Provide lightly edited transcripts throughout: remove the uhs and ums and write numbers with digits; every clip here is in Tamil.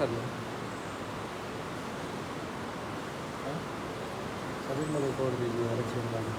அது சபரிமலை போகிறதுக்கு அழைச்சிருந்தாங்க.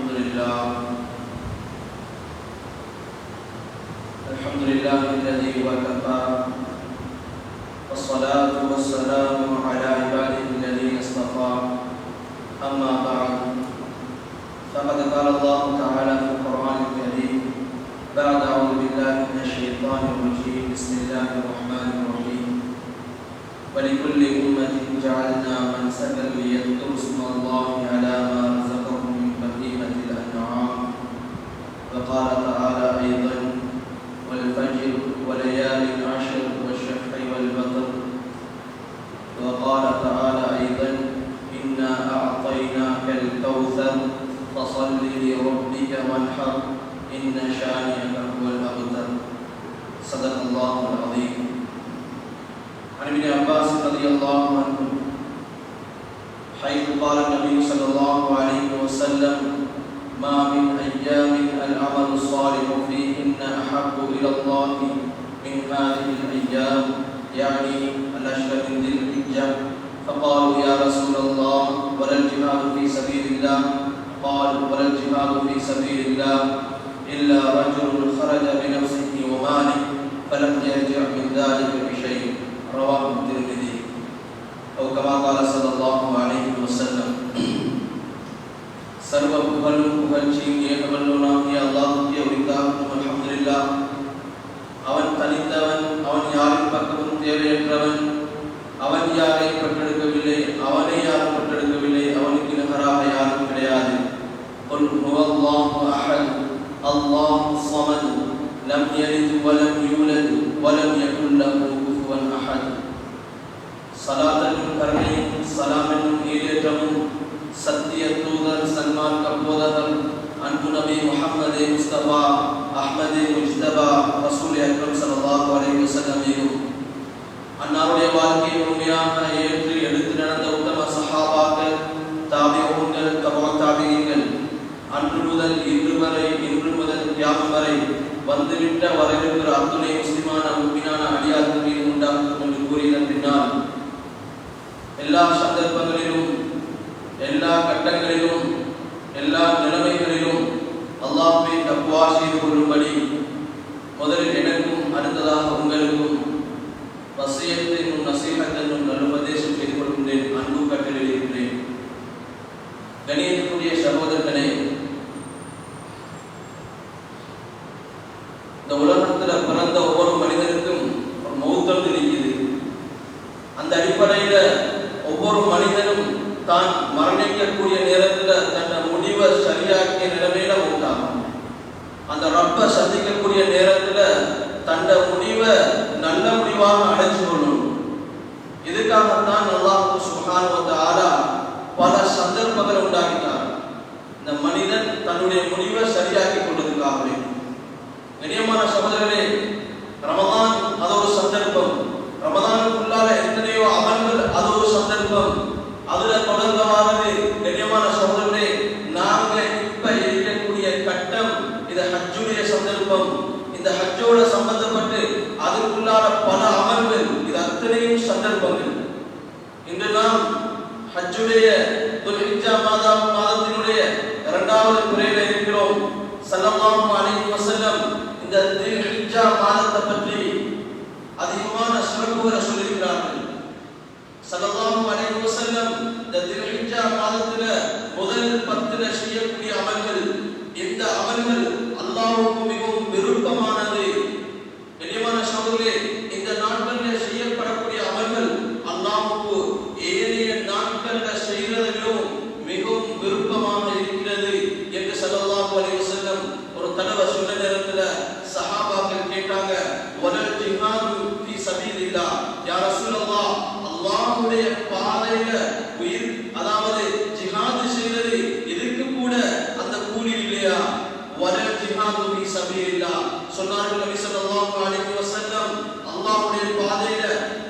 الحمد لله الذي وكفى والصلاة والسلام على عباده الذين اصطفى أما بعد فقد قال الله تعالى في القرآن الكريم بعد أعوذ بالله من الشيطان الرجيم بسم الله الرحمن الرحيم ولكل أمة جعلنا منسكا ليذكروا اسم الله على ما رزقهم من بهيمة الأنعام وقال تعالى أيضا والفجر وليال عشر والشفع والوتر وقال تعالى أيضا إنا أعطيناك الكوثر فصل لربك وانحر إن شانئك هو الأبتر صدق الله العظيم. عن ابن عباس رضي الله عنه حيث قال النبي صلى الله عليه وسلم ما من أيام العمل الصالح فيهن أحب إلى الله من هذه الأيام يعني الأشهر من ذي الحجة فقالوا يا رسول الله ولا الجهاد في سبيل الله قال ولا الجهاد في سبيل الله إلا رجل خرج بنفسه وماله فلم يرجع من ذلك بشيء رواه الترمذي أو كما قال صلى الله عليه وسلم. சர்வ புகழும் புகழ்ச்சியும் ஏகவல்லோனாகிய அல்லாஹ்வுக்கே உரித்தாகும். அல்ஹம்துலில்லாஹ். அவன் தனித்தவன், அவன் யாரின் பக்கமும் தேவையற்றவன், அவன் யாரை பெற்றெடுக்கவில்லை, அவனை யாரும் பெற்றெடுக்கவில்லை, அவனுக்கு நிகராக யாரும் கிடையாது. குல் ஹுவல்லாஹு அஹத் அல்லாஹு ஸமத் லம் யலித் வலம் யூலத் வலம் யகுல் லஹு குஃபுவன் அஹத். ஸலாத்தும் கருணையும் ஸலாம் என்னும் ஈடேற்றமும் சத்திய தூதர் சன்மார்க்க போதகர் அன்பு நபி முஹம்மது முஸ்தபா அஹ்மது முஜ்தபா ரசூல் அக்ரம் ஸல்லல்லாஹு அலைஹி வஸல்லம் அன்னாருடைய வாழ்க்கையை உண்மையாக ஏற்று எடுத்து நடந்த உத்தம சஹாபாக்கள், தாபிஊன்கள், தபூ தாபிஈன்கள் அன்று முதல் இன்று வரை, இன்று முதல் கியாமத் வரை வந்துவிட்ட வரவிருக்கிற அத்துணை முஸ்லிமான முஃமினான அடியார்கள் மீது உண்டாகும் என்று கூறிய பின்னால் எல்லா சந்தர்ப்பங்களிலும், எல்லா கட்டங்களிலும், எல்லா நிலைமைகளிலும் அல்லாஹ்வை தக்வா செய்து கொள்ளும்படி முதலில் எனக்கும் அடுத்ததாக உங்களுக்கும் வசியத் என்னும் நசீஹத் என்னும் நல்லுபதேசம் செய்து கொள்கின்றேன். அன்பு கட்டளையிடுகின்றேன். கண்ணியத்துக்குரிய சகோதரர்களே, இந்த உலகத்தில் பிறந்த ஒவ்வொரு மனிதனுக்கும் ஒரு மௌத்தம் இருக்குது. அந்த அடிப்படையில் ஒவ்வொரு மனிதனும் தான் மரணிக்கக்கூடிய நேரத்தில் தன்னை முடிவை சரியாக்கிய நிலைமையில உண்டாகும். அந்த ரப்பை சந்திக்கக்கூடிய நேரத்தில் தன்னை முடிவை நல்ல முடிவாக அடைச்சு கொள்ளணும். இதுக்காகத்தான் அல்லாஹ் சுப்ஹானஹு வ தஆலா பல சந்தர்ப்பங்களை உண்டாக்கினார். இந்த மனிதன் தன்னுடைய முடிவை சரியாக்கி கொள்வதற்காகவே. கண்ணியமான சகோதரர்களே, ரமதான் அது ஒரு சந்தர்ப்பம். ரமதானுக்குள்ளால எத்தனையோ அமல்கள் அது ஒரு சந்தர்ப்பம். அதுல தொடர்ந்தவாறு கண்ணியமான சகோதரர்களே, நாங்க இப்ப இருக்கக்கூடிய கட்டம் இது ஹஜ்ஜுடைய சந்தர்ப்பம். இந்த ஹஜ்ஜோட சம்பந்தப்பட்டு அதுக்குள்ளான பல அமல்கள் இது அத்தனையும் சந்தர்ப்பங்கள். இன்று நாம் ஹஜ்ஜுடைய துல்ஹிஜ்ஜா மாதத்தினுடைய இரண்டாவது பிறையில இருக்கிறோம். ஸல்லல்லாஹு அலைஹி வஸல்லம் இந்த துல்ஹிஜ்ஜா மாதத்தை பற்றி அதிகமான சிறப்புகளை சொல்லியிருக்கிறார்கள். ஸல்லல்லாஹு அலைஹி வஸல்லம் இந்த துல்ஹிஜ்ஜா மாதத்துல முதல் 10 செய்யக்கூடிய அமல்கள், இந்த அமல்கள் அல்லாஹ்வுக்கு மிகவும் விருப்பமானது. கண்ணியமான சகோதரர்களே, இந்த நாட்களில் செய்யப்படக்கூடிய அமல்கள் அல்லாஹ்வுக்கு ஏனைய நாட்களில் செய்யறதிலும் மிகவும் விருப்பமாக இருக்கிறது என்று ஸல்லல்லாஹு அலைஹி வஸல்லம் ஒரு தடவை சொன்ன நேரத்தில் சஹாபாக்கள் கேட்டாங்க, வலல் ஜிஹாது ஃபீ சபீலில்லாஹ் யா ரசூலல்லாஹ், அல்லாஹ்வுடைய பாதையில உயிர் அதாவது ஜிஹாத் செய்வது இதுக்கு கூட அந்த கூலி இல்லையா? வலல் ஜிஹாது ஃபீ சபீலில்லாஹ் சொன்னார்கள் நபி ஸல்லல்லாஹு அலைஹி வஸல்லம், அல்லாஹ்வுடைய பாதையில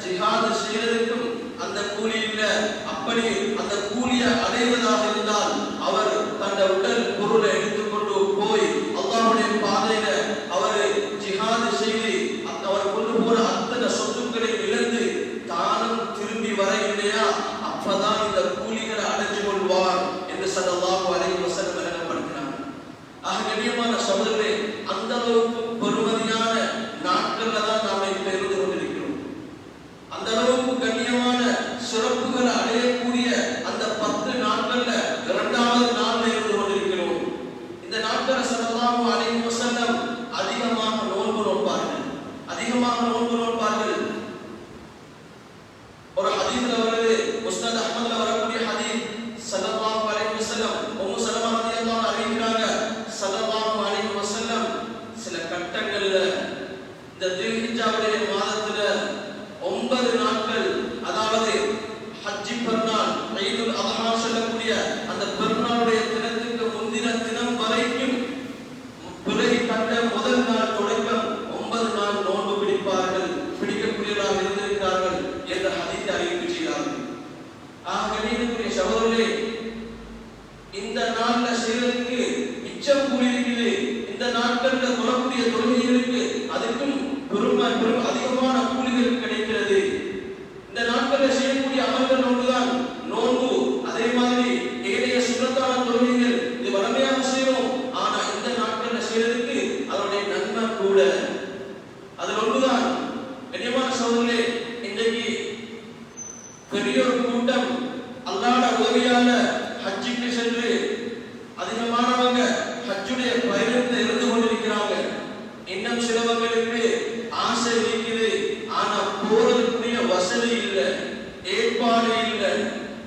ஜிஹாத் செய்வதற்கும் அந்த கூலி இல்லை. அப்படி அந்த கூலியை அடைவதாக இருந்தால் அவர் தன்னுடைய உடல் பொருளை எடுத்துக்கொண்டு போய் அல்லாஹ்வுடைய பாதையில அவர் ஜிஹாத் செய்து அவர் கொண்டு போன அத்தனை சொத்துக்களை இழந்து தானும் திரும்பி வர இல்லையா? அப்பதான் இந்த கூலிகளை அடைஞ்சு கொள்வார் என்று ஸல்லல்லாஹு அலைஹி வஸல்லம் விளங்கப்படுத்தினார். அந்த அளவுக்கு கண்ணியமான சிறப்புகளை அடையக்கூடிய அந்த 10 நாட்கள்ல இரண்டாவது நாள்ல இருந்து கொண்டிருக்கிறோம். இந்த நாட்கள் ஸல்லல்லாஹு அலைஹி வஸல்லம் அதிகமாக நோன்பு நோட்பார்கள். ஒரு ஹதீஸ்ல வருது, முஸ்னத் அஹ்மத்ல வரக்கூடிய ஹதீஸ், ஸல்லல்லாஹு அலைஹி வஸல்லம் உம்மு சலமா ரலியல்லாஹு அன்ஹா அறிவிக்கிறாங்க, ஸல்லல்லாஹு அலைஹி வஸல்லம் சில கட்டங்கள்ல இந்த தில்ஹிஜ்ஜாவுடைய மாதத்துல 9 நாட்கள், அதாவது ஹஜ்ஜி பெருநாள், ஈதுல் அத்ஹா சொல்லக்கூடிய அந்த பெருநாளுடைய தினத்துக்கு முந்தின தினம் வரைக்கும் பிறகு கண்ட முதல் நாள் தொடக்கம் 9 நாள் நோன்பு பிடிக்கக்கூடியவர்களாக இருந்திருக்கிறார்கள் என்ற ஹதீஸை அறிவிப்பு செய்கிறார்கள். கண்ணியத்துக்குரிய சகோதரர்களே, இந்த நாள்ல செய்வதற்கு மிச்சம் கூலி இருக்குது. இந்த நாட்கள்ல தொழக்கூடிய தொழுகைகளுக்கு அதுக்கும் பெரும் அதிகமான கூலிகள் கிடைக்கிறது. இந்த நாட்கள்ல செய்யக்கூடிய அமல்கள் ஒன்றுதான் நோன்பு. அதே மாதிரி ஏனைய சுண்ணத்தான தொழுகைகள் இது வளமையாக செய்வோம். ஆனா இந்த நாட்கள்ல செய்யறதுக்கு அதனுடைய நன்மை கூட. அதில் ஒன்றுதான் கண்ணியமான சகோதரர்களே, இன்றைக்கு பெரிய ஒரு கூட்டம் அல்லாஹ்வுடைய உதவியால ஹஜ்ஜுக்கு சென்று அதிகமானவங்க ஹஜ்ஜுடைய பயணத்தில் இருந்து கொண்டிருக்கிறாங்க. இன்னும் சிலவங்களுக்கு ஆசை இருக்குது, ஆனா போறதுக்குரிய வசதி இல்லை, ஏற்பாடு இல்லை.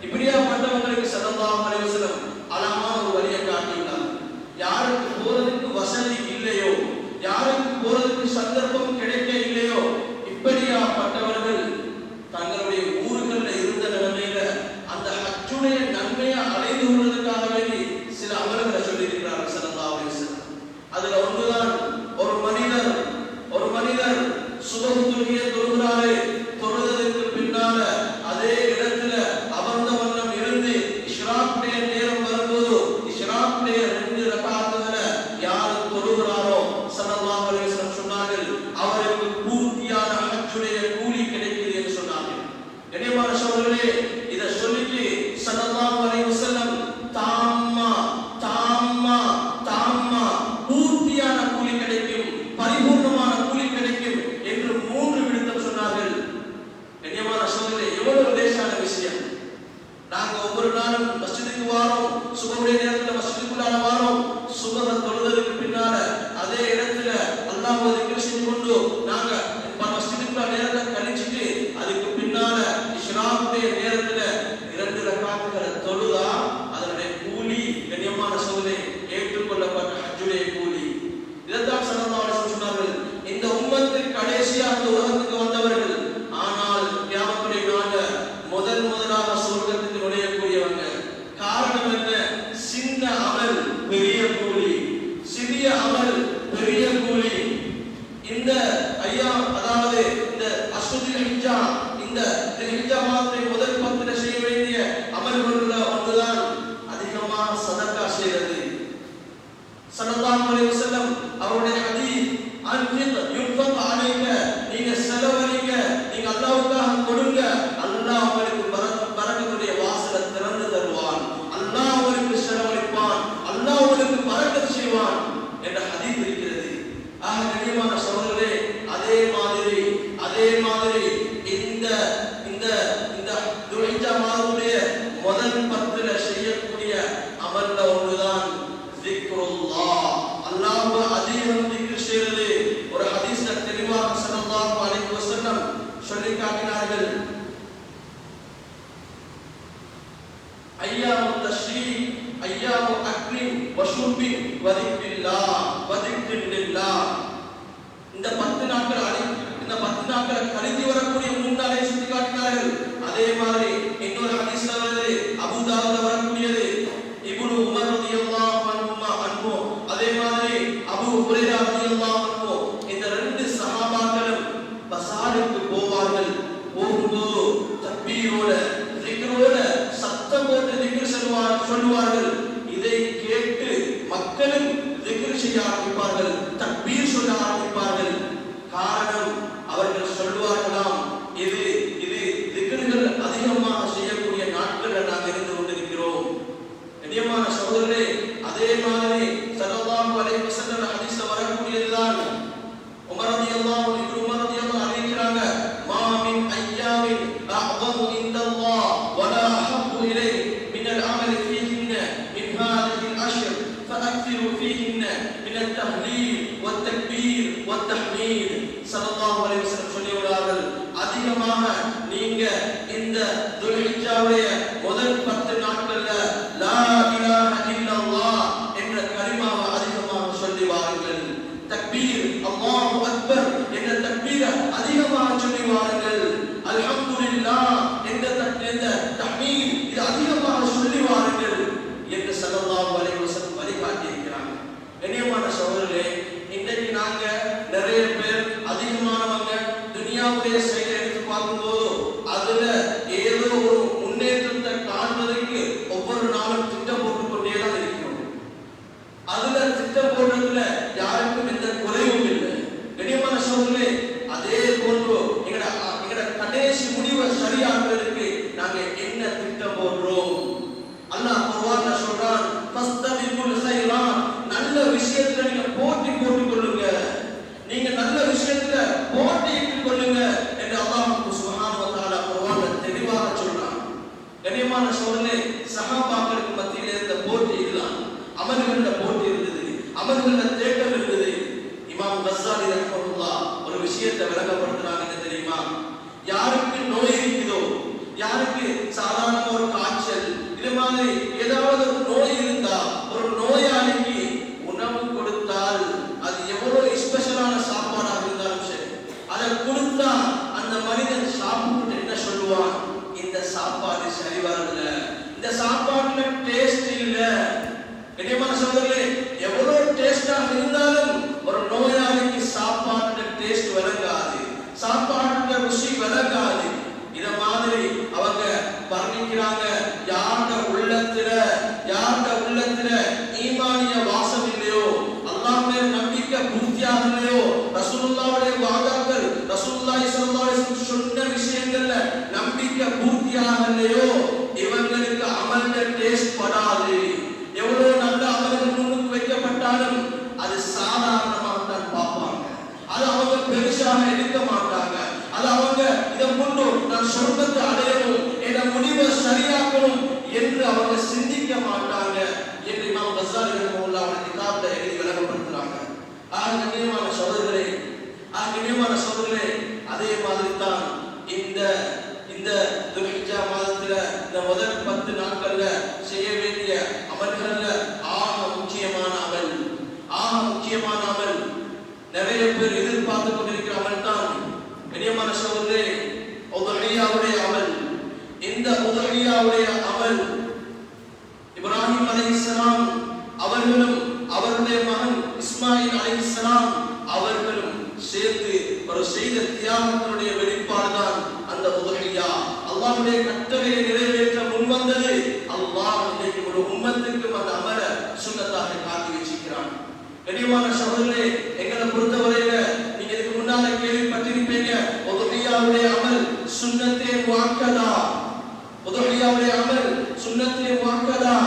இப்படியாப்பட்டவங்களுக்கு ஸல்லல்லாஹு அலைஹி வஸல்லம் அழகான ஒரு வழியை காட்டியுள்ளார். யாருக்கு போறதுக்கு வசதி இல்லையோ, யாருக்கு போறதுக்கு சந்தர்ப்பம் கிடைக்க இல்லையோ, இப்படியாப்பட்டவர்கள் தங்களுடைய ஊர்களில் இருந்த நிலைமையில அந்த ஹஜ்ஜுடைய நன்மையை அடைந்து கொள்வதற்காக வேண்டி சில அமல்களை சொல்லியிருக்கிறார்கள் ஸல்லல்லாஹு அலைஹி வஸல்லம். அதுல ஒன்றுதான், ஒரு மனிதர் சுபஹ் தொழுகையை தொழுகிறாரு, தொழுதற்கு பின்னால அதே இடத்துல அமர்ந்த வண்ணம் இருந்து இஷ்ராக்குடைய நேரம் வரும்போது இஷ்ராக்குடைய 2 ரக்காத்துகளை யார் தொழுகிறாரோ ஸல்லல்லாஹு அலைஹி வஸல்லம் சொன்னார்கள், அவருக்கு பூர்த்தியான ஹஜ்ஜுடைய கூலி கிடைக்குது என்று சொன்னார்கள். கண்ணியமான சகோதரர்களே, இதை சொல்லிட்டு ஸல்லல்லாஹு அலைஹி வஸல்லம் தாம்மா பூர்த்தியான கூலி கிடைக்கும், பரிபூர்ணமான கூலி கிடைக்கும் என்று 3 விடுத்தம் சொன்னார்கள். கண்ணியமான சகோதரர்களே, எவ்வளவு லேசான விஷயம். நாங்க ஒவ்வொரு நாளும் மஸ்ஜிதுக்கு வாரோம், சுபஹுடைய நேரத்துல மஸ்ஜிதுக்குள்ளார வாரோம், சுபஹ தொழுதற்கு பின்னால அதே இடத்துல அல்லாஹ்வை திக்ர் செஞ்சு கொண்டு நாங்க மஸ்ஜிதுக்குள்ள நேரத்தை கழிச்சிட்டு அதுக்கு பின்னால இஷ்ராக்குடைய நேரத்துல 2 ரக்காத்துகளை தொழுதா அதனுடைய கூலி கண்ணியமான சகோதரர்களே ஏற்றுக்கொள்ளப்பட்ட ஹஜ்ஜுடைய கூலி. இதைத்தான் ஸல்லல்லாஹு அலைஹி வஸல்லம் சொன்னார்கள், இந்த உம்மத்துக்கு கடைசியாக இந்த உலகத்துக்கு வந்தவர்கள், ஆனால் கியாமத்துடைய நாள்ல முதலாக சொர்க்கத்துக்கு நுழையக்கூடியவங்க. காரணம் என்ன? சின்ன அமல் பெரிய கூலி, சிறிய அமல் பெரிய கூலி. இந்த ஐயா, அதாவது இந்த அஷ்ஹுல் ஹிஜ்ஜா, இந்த ஹிஜ்ஜா மாதத்தை முதல் 10 செய்ய வேண்டிய அமல்கள்ல ஒன்றுதான் அதிகமாக சதக்கா செய்வது. ஸல்லல்லாஹு அலைஹி வஸல்லம் அவருடைய ஹதீஸ், அன்ஃபிக் யுன்ஃபக் அலைக, நீங்க செலவழிங்க, நீங்க அல்லாஹ்வுக்காக கொடுங்க, அல்லாஹ் உங்களுக்கு பரக்கத்துடைய வாசலை திறந்து தருவான், அல்லாஹ் உங்களுக்கு செலவழிப்பான், அல்லாஹ் உங்களுக்கு பரக்கத் செய்வான் என்ற ஹதீஸ் இருக்கிறது. கண்ணியமான சகோதரர்களே, அதே மாதிரி இந்த துல்ஹிஜ்ஜா மாதத்துடைய முதல் 10 செய்யக்கூடிய அமல்ல ஒன்றுதான் திக்ருல்லாஹ், அல்லாஹ்வை அதிகம் திக்ர் செய்வது. ஒரு ஹதீஸ்ல தெளிவாக ஸல்லல்லாஹு அலைஹி வஸல்லம் சொல்லி காட்டினார்கள், ஐயாமு தஷ்ரீக், ஐயாமு அக்லின் வ ஷுர்பின் வ திக்ரில்லாஹ். இந்த 10 நாட்கள் கழித்து வரக்கூடிய 3 நாளை சுட்டி காட்டினார்கள். அதே மாதிரி இன்னொரு ஹதீஸ்ல வருது, அபூ தாவூத்ல வரக்கூடியது, இப்னு உமர் ரலியல்லாஹு அன்ஹு, அதே மாதிரி அபூ ஹுரைரா ரலியல்லாஹு அன்ஹு, இந்த 2 சஹாபாக்களும் பஸாருக்கு போவார்கள். போகும்போது தக்பீரோட திக்ரோட சத்தம் போட்டு திக்ர் சொல்லுவார்கள். இதை கேட்டு மக்களும் திக்ர் செய்ய ஆரம்பிப்பார்கள், தக்பீர் சொல்ல ஆரம்பிப்பார்கள். காரணம், அவர்கள் சொல்லுவார்களாம், இது திக்ர்கள் அதிகமாக செய்யக்கூடிய நாட்கள் நாங்கள் இருந்து கொண்டிருக்கிறோம். கண்ணியமான சகோதரர்களே, அதே மாதிரி ஸல்லல்லாஹு அலைஹி வஸல்லம் ஹதீஸ்ல வரக்கூடியதுதான். உமர் ரலியல்லாஹு அன்ஹு அறிவிக்கிறாங்க, மா மின் ஐயாமின் நீங்க இந்த துல்ஹிஜ்ஜாவுடைய முதல் 10 நாட்கள்ல லா இலாஹ இல்லல்லாஹ் என்ற கலிமாவை அதிகமாக சொல்லி வாருங்கள். தக்பீர் அல்லாஹு அக்பர் என்ற தக்பீரை அதிகமாக சொல்லி வாருங்கள். அல்ஹம்துலில்லாஹ் என்ற தஹ்மீத் இது அதிகமாக சொல்லி வாருங்கள் என்று ஸல்லல்லாஹு அலைஹி வஸல்லம் வழிகாட்டி இருக்கிறாங்க. கண்ணியமான சகோதரர்களே, இன்றைக்கு நாங்க நிறைய பேர் அதிகமானவங்க துனியாவுடைய செயலை எடுத்து பார்க்கும்போது அதுல ஏதோ ஒரு முன்னேற்றத்தை காண்பதற்கு ஒவ்வொரு நாளும் திட்டம் போட்டுக்கொண்டே தான் இருக்கிறோம். அதுல திட்டம் போடுறதுல யாருக்கும் எந்த குறைவும் இல்லை. கண்ணியமான சகோதரர்களே, அதே போன்று எங்கட கடைசி முடிவை சரியாக்குறதுக்கு நாங்க என்ன திட்டம் போடுறோம்? அல்லாஹ் குர்ஆன்ல சொல்றான், ஃபஸ்தபிகுல் கைராத், நல்ல விஷயத்துல நீங்க போட்டி போட்டுக் கொள்ளுங்க, நீங்க நல்ல விஷயத்துல போட்டியிட்டுக் கொள்ளுங்க என்று அல்லாஹ் சுப்ஹானஹு வ தஆலா குர்ஆன்ல தெளிவாக சொல்றான். கண்ணியமான சகோதரர்களே, சஹாபாக்களுக்கு மத்தியிலே இருந்த போட்டி இதுதான். அமல்கள போட்டி இருந்தது, அமல்கள தேட்டம் இருந்தது. இமாம் கஸ்ஸாலி ரஹ்மத்துல்லாஹ் ஒரு விஷயத்தை விளங்கப்படுத்துறாங்க. என்ன தெரியுமா? யாருக்கு நோய் இருக்குதோ, யாருக்கு சாதாரண ஒரு காய்ச்சல் இது மாதிரி ஏதாவது ஒரு நோய் இருந்தா, ஒரு நோயாளிக்கு உணவு கொடுத்தால் அது எவ்வளவு ஸ்பெஷலான சாப்பாடாக இருந்தாலும் சரி, அதை கொடுத்தா அந்த மனிதன் சாப்பிட்டு என்ன சொல்லுவான்? இந்த சாப்பாடு சரி வரல, இந்த சாப்பாட்டுல டேஸ்ட் இல்ல. கண்ணியமான சகோதரர்களே, எவ்வளவு டேஸ்டாக இருந்தாலும் ஒரு நோயாளிக்கு சாப்பாட்டுல டேஸ்ட் விளங்காது, சாப்பாட்டுல ருசி விளங்காது. இத மாதிரி அவங்க வர்ணிக்கிறாங்க. யாருடைய உள்ளத்துல ஈமானிய வாசம் இல்லையோ, அல்லாஹ் மேல் நம்பிக்கை பூர்த்தியாக இல்லையோ, ரசூலுல்லாஹ்வுடைய வாதாக்கள் ரசூலுல்லாஹி ஸல்லல்லாஹு அலைஹி வஸல்லம் சொன்ன விஷயங்கள்ல நம்பிக்கை பூர்த்தியாக இல்லையோ, இவங்களுக்கு அமல்ல டேஸ்ட் படாது. எவ்வளவு நல்ல அமல்கள் முன்னுக்கு வைக்கப்பட்டாலும் அது சாதாரணமாக தான் பார்ப்பாங்க, அது அவங்க பெருசாக எடுக்க மாட்டாங்க. அது அவங்க இதை கொண்டு நான் சொர்க்கத்தை அடையணும், என் முடிவை சரியாக்கணும் என்று அவங்க சிந்திக்க மாட்டாங்க என்று இமாம் கஸ்ஸாலி ரஹ்மத்துல்லாஹி அலைஹி கிதாப்ல எழுதி விளங்கப்படுத்துறாங்க. கண்ணியமான சகோதரர்களே, அதே மாதிரி தான் இந்த துல்ஹிஜ்ஜா மாதத்துல இந்த முதல் 10 நாட்கள்ல செய்ய வேண்டிய அமல்கள்ல ஆக முக்கியமான அமல் நிறைய பேர் எதிர்பார்த்து கொண்டிருக்கிற அமல் தான் கண்ணியமான சகோதரர்களே உதுஹியாவுடைய அமல். இந்த உதுஹியாவுடைய அமல் இப்ராஹிம் அலைஹிஸ்ஸலாம் அவர்களும் அவருடைய மகன் இஸ்மாயில் அலைஹிஸ்ஸலாம் அவர்களும் சேர்த்து ஒரு செய்த தியாகத்தினுடைய வெளிப்பாடு தான் அந்த உதுஹியா. அல்லாஹ்வுடைய கட்டளையை நிறைவேற்ற முன்வந்தது. அல்லாஹ் இன்னைக்கு ஒரு உம்மத்துக்கு அந்த அமல சுன்னத்தாக காட்டி வச்சிருக்கிறான். கண்ணியமான சகோதரர்களே, எங்களை பொறுத்தவரையில நீங்க இதுக்கு முன்னால கேள்விப்பட்டிருப்பீங்க, உதுஹியாவுடைய அமல் சுன்னத்தே முஅக்கதா. உதுஹியாவுடைய அமல் சுன்னத்தே முஅக்கதா.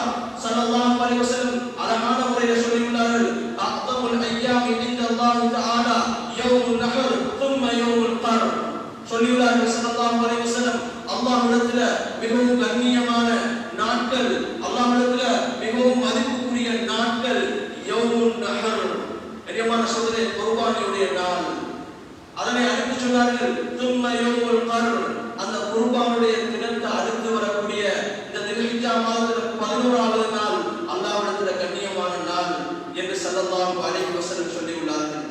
ஸல்லல்லாஹு அலைஹி வஸல்லம் அழகான முறையில் சொல்லியுள்ளார்கள், அஃதமுல் அய்யாமி இன்தல்லாஹி தஆலா யௌமுன் நஹர் ثم யௌமுல் கர். சொல்லியுள்ளார்கள் ஸல்லல்லாஹு அலைஹி வஸல்லம், அல்லாஹ்விடத்துல மிகவும் கண்ணியமான நாட்கள், அல்லாஹ்விடத்துல மிகவும் மதிப்புக்குரிய நாட்கள் யௌமுன் நஹர், கண்ணியமான சகோதரரே குர்பானியுடைய நாள். அதனை அடுத்து சொன்னார்கள் ثم யௌமுல் கர், அந்த குர்பானுடைய தினத்தை அடுத்து வரக்கூடிய இந்த துல்ஹிஜ்ஜா மாதத்துல 11வது நாள் அல்லாஹ்விடத்துல கண்ணியமான நாள் என்று ஸல்லல்லாஹு அலைஹி வஸல்லம் சொல்லியுள்ளார்கள்.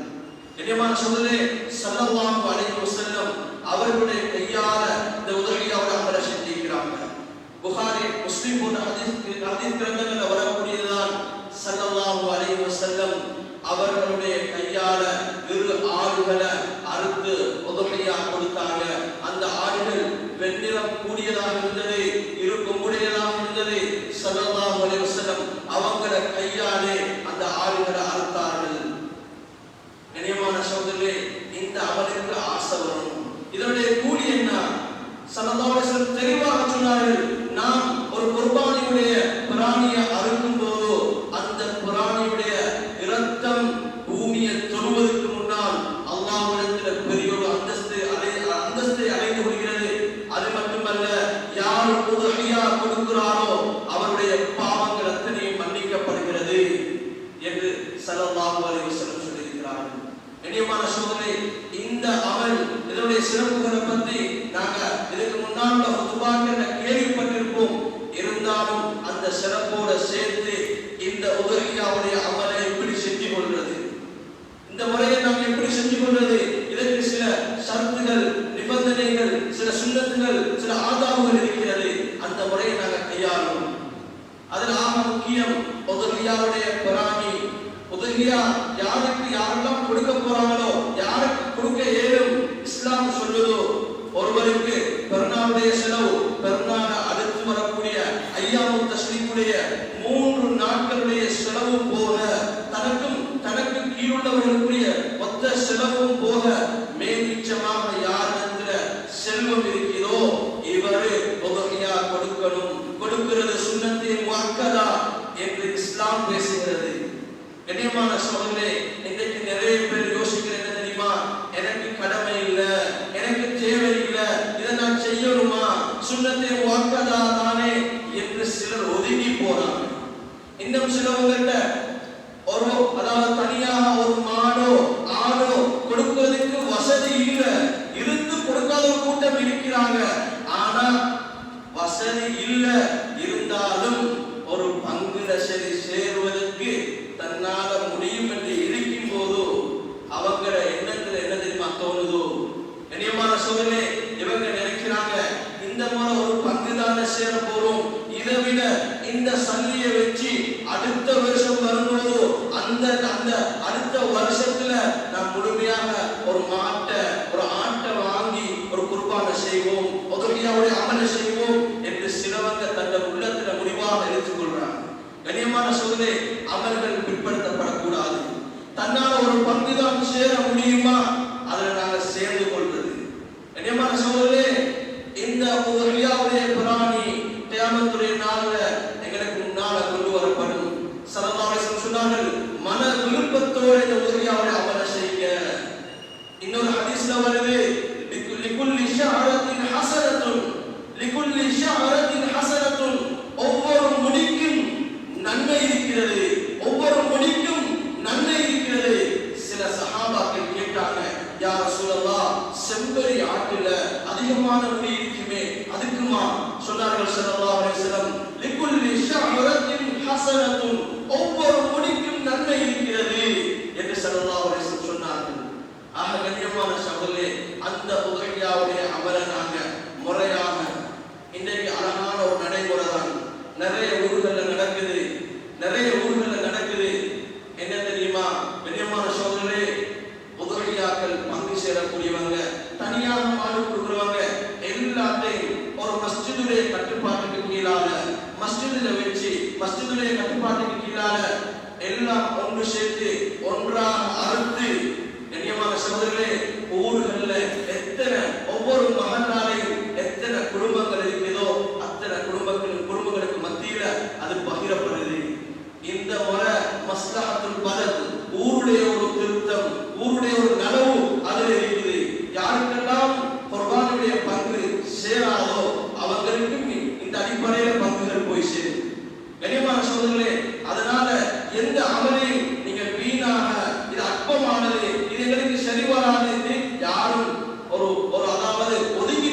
கண்ணியமான சகோதரரே, ஸல்லல்லாஹு அலைஹி வஸல்லம் அவர்களுடைய கையால இந்த உதுஹியாவை அமல செஞ்சிருக்கிறாங்க. புகாரி முஸ்லிம் போன்ற ஹதீஸ் கிரந்தங்கள்ல வரக்கூடியதுதான். ஸல்லல்லாஹு அலைஹி வஸல்லம் அவர்களுடைய கையால இரு ஆடுகளை அறுத்து உதுஹியா கொடுத்தாங்க. அந்த ஆடுகள் வெண்ணிறம் கூடியதாக இருந்தது, இருக்கும்புடையதாக இருந்தது. ஸல்லல்லாஹு அலைஹி வஸல்லம் அவங்கள கையாலே அந்த ஆடுகளை அறுத்தார்கள். கண்ணியமான சகோதரர்களே, இந்த அமலுக்கு ஆசை வரும். இதனுடைய கூலி என்ன? ஸல்லல்லாஹு அலைஹி வஸல்லம் தெளிவாக சொன்னார்கள், நாம் ஒரு குர்பானியுடைய பிராணியை அறுக்கும் போது அந்த பிராணியுடைய இரத்தம் பூமியை தொடுவதற்கு முன்னால் அல்லாஹ்விடத்தில் பெரிய ஒரு அந்தஸ்தை அடைந்து கொள்கிறது. அது மட்டுமல்ல, யார் உதுஹியா கொடுக்கிறாரோ அவருடைய பாவங்கள் அத்தனையும் மன்னிக்கப்படுகிறது என்று ஸல்லல்லாஹு அலைஹி வஸல்லம் சொல்லியிருக்கிறார்கள். கண்ணியமான சகோதரர்களே, இந்த அமல் இதனுடைய சிறப்புகளை பற்றி நாங்கள் முன்னாள் ஹுதுபாக்களை கேள்விப்பட்டிருப்போம். இருந்தாலும் அந்த சிறப்போட சேர்த்து இந்த உதஹியாவுடைய அமலை எப்படி செஞ்சு கொள்வது, இந்த முறையை நாம் எப்படி செஞ்சு கொள்வது, இதற்கு சில ஷர்த்துகள், நிபந்தனைகள், சில சுன்னத்துகள், சில ஆதாபங்கள் இருக்கிறது. அந்த முறையை நாங்கள் கையாளணும். அதில் ஆக முக்கியம் உதஹியாவுடைய பிராணி. உதஹியா யாருக்கு யாரெல்லாம் கொடுக்க போறாங்களோ, யாருக்கு கொடுக்க ஏதும் இஸ்லாம் சொல்லுதோ, ஒருவருக்கு பெருநாளுடைய செலவு, பெருநாளை அடுத்து வரக்கூடிய ஐயாமு தஸ்ரீக்குடைய 3 நாட்களுடைய செலவு போக, தனக்கு கீழுள்ளவர்களுக்குரிய மொத்த செலவும் போக மேலிச்சமாக யாரிடத்துல செல்வம் இருக்கிறதோ இவரு உதஹியா கொடுக்கணும். கொடுக்கிறது சுன்னத்தே முஅக்கதா என்று இஸ்லாம் பேசுகிறது. கண்ணியமான சகோதரர்களே, இன்றைக்கு நிறைய பேர் யோசிக்கிறேன் என்ன தெரியுமா, எனக்கு கடமை இல்லை, எனக்கு தேவை இல்லை, இதை நான் செய்யணுமா, சுன்னத்தே முஅக்கதா தானே என்று சிலர் ஒதுங்கி போறாங்க. இன்னும் சிலவங்கள்ட்ட அதாவது தனியாக ஒரு மாடோ ஆடோ கொடுக்கிறதுக்கு வசதி இல்லை, இருந்து கொடுக்காத ஒரு கூட்டம் இருக்கிறாங்க. ஆனா வசதி இல்லை, இருந்தாலும் ஒரு பங்குல சரி சேருவதற்கு தன்னால முடியும் என்று இருக்கும் போது அவங்கள எண்ணத்துல என்ன தெரியுமா தோணுதோ, கண்ணியமான சோதனை இவங்க நினைக்கிறாங்க இந்த முறை ஒரு பங்குதான சேர போறோம், இதை விட இந்த சல்லியை வச்சு அடுத்த வருஷம் வரும்போது அந்த அடுத்த வருஷத்துல நாம் முழுமையாக ஒரு ஆட்டை வாங்கி ஒரு குர்பானை செய்வோம், உதவியாவுடைய அமலை செய்வோம் என்று சிலவங்க தங்கள் உள்ளத்துல முடிவாக எடுத்துக் கொள்றாங்க. கண்ணியமான சோதனை அமல்கள் பிற்படுத்தப்படக்கூடாது. தன்னால ஒரு பங்குதான் சேர முடியுமா, அதில் நாங்கள் சேர்ந்து கொள்வது. கண்ணியமான சோதனை, இந்த உதவியாவுடைய பிராணி கியாமத்துடைய நாள்ல எங்களுக்கு முன்னால கொண்டு வரப்படும். ஸல்லல்லாஹு அலைஹி வஸல்லம் சொன்னார்கள், மன விருப்பத்தோட இந்த உதவியாவுடைய அமலை செய்யுங்க. இன்னொரு ஹதீஸ்ல வருது, லிகுல்லி ஷஅரத்தின் ஹஸனத்துன், லிகுல்லி ஷஅரத்தின் ஹஸனத்துன், ஒவ்வொரு முடிக்கும் நன்மை இருக்கிறது, ஒவ்வொரு முடிக்கும் நன்மை இருக்கிறது. சில சஹாபாக்கள் கேட்டாங்க, யா ரசூலல்லாஹ், செம்பரி ஆட்டுல அதிகமான முடி இருக்குமே அதுக்குமா? சொன்னார்கள் ஸல்லல்லாஹு அலைஹி வஸல்லம், லிகுல்லி ஷஅரத்தின் ஹஸனத்துன், ஒவ்வொரு முடிக்கும் நன்மை இருக்கிறது என்று ஸல்லல்லாஹு அலைஹி வஸல்லம் சொன்னார்கள். ஆக கண்ணியமான சகோதரர்களே, அந்த உதஹியாவுடைய அமலை நாங்க முறையாக இன்றைக்கு அழகான ஒரு நடைமுறை தான் நிறைய ஊர்கள்ல நடக்குது. என்ன தெரியுமா கண்ணியமான சகோதரர்களே, உதஹியாக்கள் பங்கு சேரக்கூடியவங்க, தனியாக மாடு கொடுக்கிறவங்க எல்லாத்தையும் ஒரு மஸ்ஜிதுடைய கட்டுப்பாட்டுக்கு கீழால மஸ்ஜிதுல வச்சு மஸ்ஜிதுடைய கட்டுப்பாட்டுக்கு கீழால எல்லாம் ஒன்று சேர்த்து ஒன்றாக அறுத்து, கண்ணியமான சகோதரர்களே, ஊர்கள்ல எத்தனை ஒவ்வொரு மகனாலையும் எத்தனை குடும்பங்கள் இருக்கிறதோ அத்தனை குடும்பங்களுக்கு மத்தியில அது பகிரப்படுது. இந்த முறை மஸ்லஹத்துல் பலத், ஊருடைய ஒரு திருத்தம், ஊருடைய ஒரு நலவு அதில் இருக்குது. யாருக்கெல்லாம் குர்பானுடைய பங்கு சேராதோ அவங்களுக்கு இந்த அடிப்படையில பங்குகள் போய் சேரும். கண்ணியமான சகோதரர்களே, அதனால எந்த அமலையும் நீங்கள் வீணாக இது அற்பமானது, இது எங்களுக்கு சரி வராது யாரும் ஒரு அதாவது ஒதுங்கி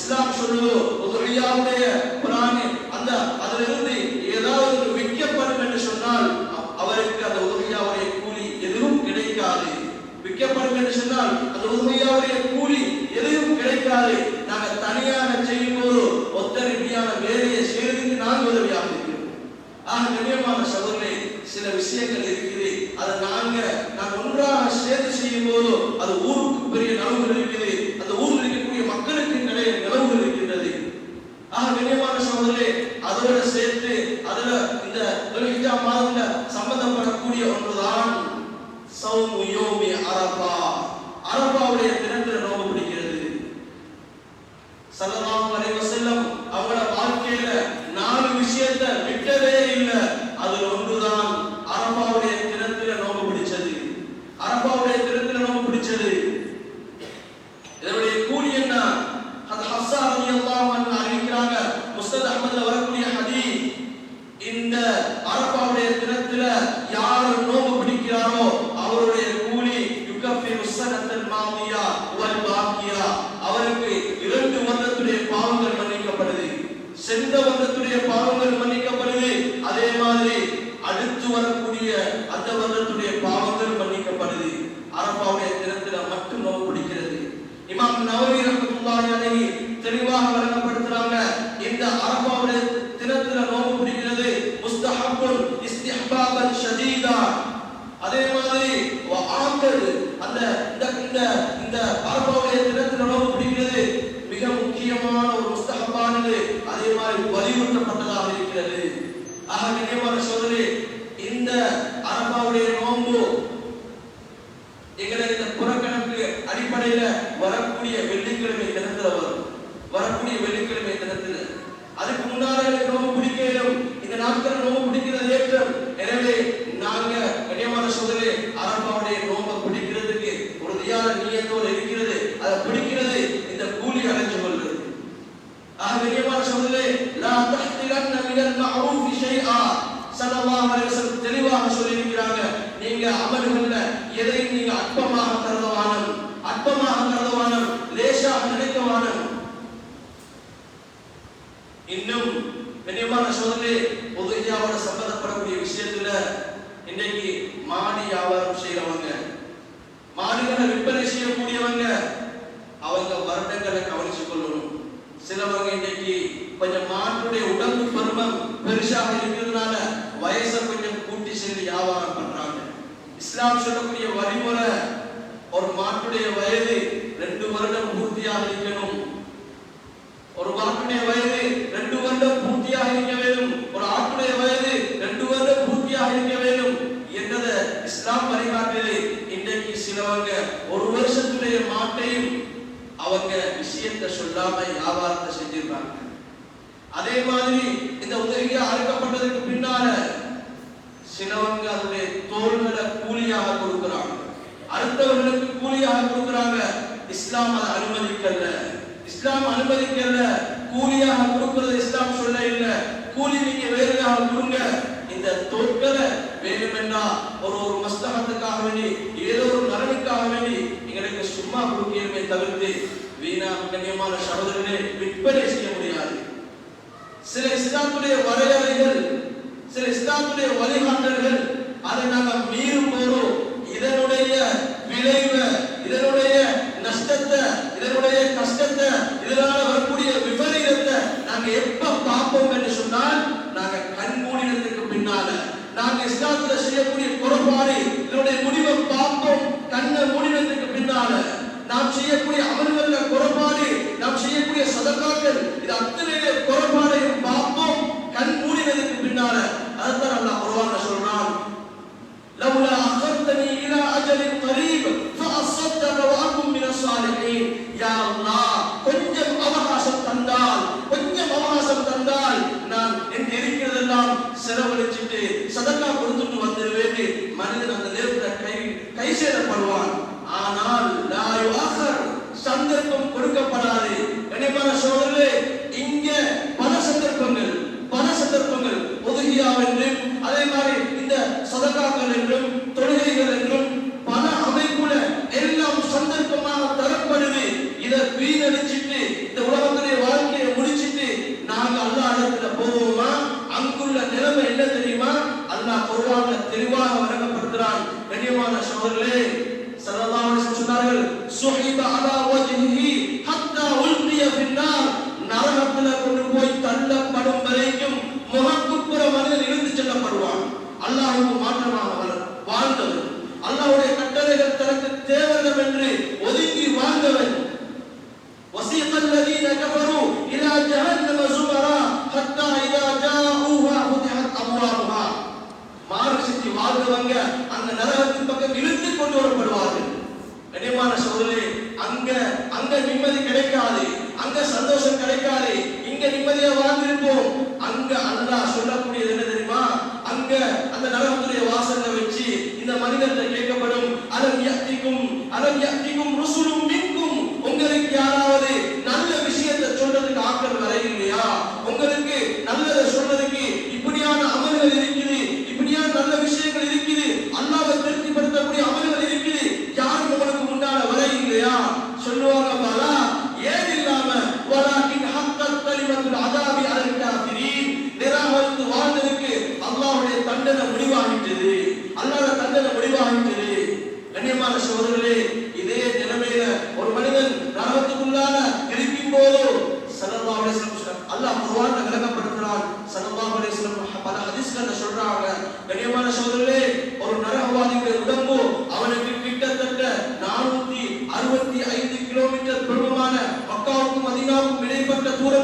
இஸ்லாம் சொல்லுது உதுஹியாவுடைய குர்ஆன் அந்த அதிலிருந்து ஏதாவது விற்கப்படும் என்று சொன்னால் அவருக்கு அந்த உதுஹியாவுடைய கூலி எதுவும் கிடைக்காது. விற்கப்படும் என்று சொன்னால் அந்த உதுஹியாவுடைய கூலி எதுவும் கிடைக்காது. நாங்கள் தனியாக செய்யும் போது ஒத்தரிமையான வேலையை செய்வதற்கு நாங்கள் உதவியாக இருக்கிறோம். ஆக கண்ணியமான சகோதரர்களே, சில விஷயங்கள் இருக்குது, அதை நாங்கள் ஒன்றாக சேர்ந்து செய்யும் போது அது ஊருக்கு பெரிய நலவுகள் இருக்குது, அந்த ஊரில் இருக்கக்கூடிய மக்களுக்கு நிறைய நலவுகள் இருக்கின்றது. ஆக கண்ணியமான சகோதரர்களே, அதோட சேர்த்து அதுல இந்த துல்ஹிஜ்ஜா மாதத்துல சம்பந்தப்படக்கூடிய ஒன்றுதான் சௌமு யௌமி அரஃபா. அரஃபாவுடைய தினத்தில் நோன்பு பிடிக்கிறது. ஸல்லல்லாஹு அலைஹி வஸல்லம் அவங்களோட வாழ்க்கையில 4 விஷயத்தை விட்டதே இல்லை. அதுல ஒன்றுதான் அரஃபாவுடைய தினத்தில் நோன்பு பிடிச்சது. அரஃபாவுடைய தினத்தில் நோன்பு பிடிச்சது. இதனுடைய கூலி என்ன? அது ஹஃப்ஸா ரலியல்லாஹு அன்ஹா அறிவிக்கிறாங்க, முஸ்னத் அஹ்மத்ல வரக்கூடிய ஹதீஸ். இந்த அரஃபாவுடைய தினத்துல யார் நோன்பு பிடிக்கிறாரோ அவருடைய கூலி யுகஃபிரு ஸனத்தல் மாதியா வல் பாக்கியா. அவருக்கு 2 வருடத்துடைய பாவங்கள் மன்னிக்கப்படுது. சென்ற வருடத்துடைய பாவங்கள் மன்னிக்கப்படுது. அதே மாதிரி அடுத்து வரக்கூடிய அந்த வருடத்துடைய பாவங்கள் மன்னிக்கப்படுது. அரஃபாவுடைய தினத்துல மட்டும் நோன்பு பிடிக்கிறது. இமாம் நவவி ரஹ்மத்துல்லாஹி அலைஹி தெளிவாக வழங்கப்படுத்துறாங்க, இந்த அரஃபாவுடைய தினத்துல நோன்பு பிடிக்கிறது முஸ்தஹப்புன் இஸ்திஹ்பாபன் ஷதீதா. அதே மாதிரி வஆக்கல் அந்த இந்த அரஃபாவுடைய தினத்துல நோன்பு பிடிக்கிறது மிக முக்கியமான ஒரு முஸ்தஹப்பானது. அதே மாதிரி வலியுறுத்தப்பட்டதாக இருக்கிறது. ஆக கண்ணியமான சகோதரரே, இந்த அரஃபாவுடைய நோன்பு எங்களை இந்த புறக்கணக்கு அடிப்படையில வரக்கூடிய வெள்ளிக்கிழமை தினத்துல வரும். வரக்கூடிய வெள்ளிக்கிழமை தினத்துல அதுக்கு முன்னால நோன்பு பிடிக்கலும் இந்த நாட்கள் நோன்பு பிடிக்கிறது ஏற்றம். எனவே நாங்க கண்ணியமான சகோதரரே, அரஃபாவுடைய நோன்பை பிடிக்கிறதுக்கு உறுதியான நியத்தோடு இருக்கிறது. அதை பிடிக்கிறது இந்த கூலி அடைஞ்சு கொள்வது. ஆக கண்ணியமான சகோதரரே, லா தஹ்திலன்ன மினல் மஅரூஃபி ஷைஆ ஸல்லல்லாஹு அலைஹி வஸல்லம் தெளிவாக சொல்லி இருக்கிறாங்க, நீங்க அமல்கள்ல எதையும் நீங்க அற்பமாக கருதவானம், அற்பமாக கருதவானம், லேசாக நினைக்கவானம். இன்னும் கண்ணியமான சகோதரரே, உதுஹியாவோட சம்பந்தப்படக்கூடிய விஷயத்துல இன்னைக்கு மாடி வியாபாரம் செய்யறவங்க, மாடுகளை விற்பனை செய்யக்கூடியவங்க, அவங்க வருடங்களை கவனிச்சு கொள்ளணும். சிலவங்க இன்னைக்கு கொஞ்சம் மாட்டுடைய உடம்பு பருமம் பெருசாக இருக்கிறதுனால வயசை கொஞ்சம் கூட்டி சென்று வியாபாரம் பண்றாங்க. இஸ்லாம் சொல்லக்கூடிய வழிமுறை, ஒரு மாட்டுடைய வயது 2 வருடம் பூர்த்தியாக இருக்கணும். ஒரு மாட்டுடைய வயது 2 வருடம் பூர்த்தியாக இருக்க வேண்டும். ஒரு ஆட்டுடைய வயது 2 வருடம் பூர்த்தியாக இருக்க வேண்டும் என்றதை இஸ்லாம் வழிகாட்டுது. இன்றைக்கு சிலவங்க 1 வருஷத்துடைய மாட்டையும் அவங்க விஷயத்தை சொல்லாம வியாபாரத்தை செஞ்சிருக்காங்க. அதே மாதிரி இந்த உதவியா அறுக்கப்பட்டதுக்கு பின்னால சிலவங்க அதனுடைய தோள்களை கூலியாக கொடுக்கிறாங்க, அடுத்தவர்களுக்கு கூலியாக கொடுக்கிறாங்க. இஸ்லாம் அதை அனுமதிக்கல. இஸ்லாம் அனுமதிக்கல. கூலியாக கொடுக்கிறது இஸ்லாம் சொல்ல இல்ல. கூலி நீங்க வேறையாக கொடுங்க. இந்த தோட்களை வேண்டுமென்றா ஒரு மஸ்தகத்துக்காக வேண்டி, ஏதோ ஒரு நலனுக்காக வேண்டி எங்களுக்கு சும்மா கொடுக்கிறமே தவிர்த்து வீணா கண்ணியமான சகோதரர்களே விற்பனை செய்ய முடியாது. சில இஸ்லாத்துடைய வரையறைகள், சில இஸ்லாத்துடைய வழிகாட்டல்கள், அதை நாங்கள் மீறும் போதும் இதனுடைய விளைவை, இதனுடைய நஷ்டத்தை, இதனுடைய கஷ்டத்தை, இதனால வரக்கூடிய விபரீதத்தை நாங்க எப்ப பார்ப்போம் என்று சொன்னால், நாங்க கண்மூடினத்துக்கு பின்னால நாங்க இஸ்லாத்துல செய்யக்கூடிய குறைபாடு இதனுடைய முடிவை பார்ப்போம். கண்ணை மூடினத்துக்கு பின்னால நாம் செய்யக்கூடிய அமல்கள்ல குறைபாடு, நாம் செய்யக்கூடிய சதகாக்கள், இது அத்தனை குறைபாடையும் பார்ப்போம் கண் மூடினதுக்கு பின்னால. அதுதான் அல்லாஹ் குர்ஆன்ல சொல்றான், லவ்லா அഖர்தனி இலா அஜலின் கரீப் ஃபஅஸ்ஸதக வ அகும் மினஸ் ஸாலிஹீன். யா அல்லாஹ், கொஞ்சம் அவகாசம் தந்தால், கொஞ்சம் அவகாசம் தந்தால் நான் என் இருக்கிறதெல்லாம் செலவழிச்சிட்டு சதகா கொடுத்துட்டு வந்துருவேன். மனிதன் அந்த நேரத்தில் கை சேரப்படுவான். ஆனால் லா யுஅഖர், சந்தர்ப்பம் கொடுக்கப்படாது. கண்ணியமான சகோதரர்களே, இங்க பல சந்தர்ப்பங்கள் உதுஹியா என்றும் அதே மாதிரி இந்த சதகாக்கள் என்றும் தொழுகைகள் என்றும் பல அமைப்புல எல்லாம் சந்தர்ப்பமாக தரப்படுது. இதை வீணடிச்சிட்டு இந்த உலகத்திலே